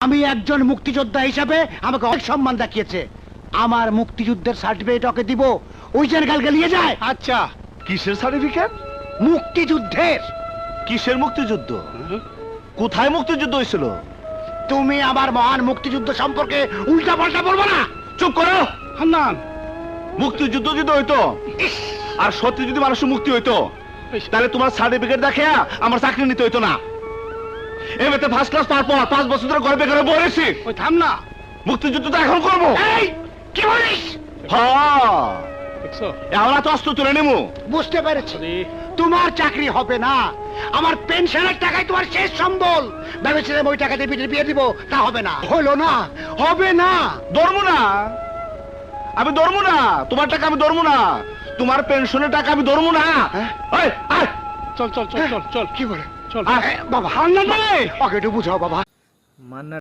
আমি একজন মুক্তিযোদ্ধা হিসাবে আমাকে অনেক সম্মান দেখিয়েছে। আমার মুক্তিযুদ্ধের সার্টিফিকেট ওকে দিব, ওই যেন কালকে নিয়ে যায়। আচ্ছা, কিসের সার্টিফিকেট? মুক্তিযুদ্ধের। কিসের মুক্তিযুদ্ধ? কোথায় মুক্তিযুদ্ধ হয়েছিল? তুমি আমার মহান মুক্তিযুদ্ধ সম্পর্কে উল্টা পাল্টা বলবো না। চুপ করো। হান্নান, মুক্তিযুদ্ধ যদি হইতো আর সত্যি যদি মানুষের মুক্তি হইতো, তাহলে তোমার সার্টিফিকেট দেখে আমার চাকরি নিতে হইতো না। এমনিতে ফার্স্ট ক্লাস পাওয়ার পর 5 বছর ধরে ঘরে বেকারে বলেছি। ওই থাম না। মুক্তিযুদ্ধ তো এখন করবো। এই কি বলিস? হ্যাঁ, দেখছো? এখন তো অস্ত্র তুলে নেবো। বুঝতে পেরেছি, আরে, তোমার চাকরি হবে না। আমার পেনশনের টাকায় তোমার শেষ সম্বল। ভেবেছিলাম ওই টাকা দিয়ে বিয়ে দিব, তা হবে না। হলো না, হবে না। ধরবো না, আমি ধরবো না। তোমার টাকা আমি ধরবো না, তোমার পেনশনের টাকা আমি ধরবো না। হ্যাঁ? এই, আয়। চল চল চল চল চল। কি বলে? চল। বাবা, হান্নান, ওকে একটু বুঝাও বাবা। মান্না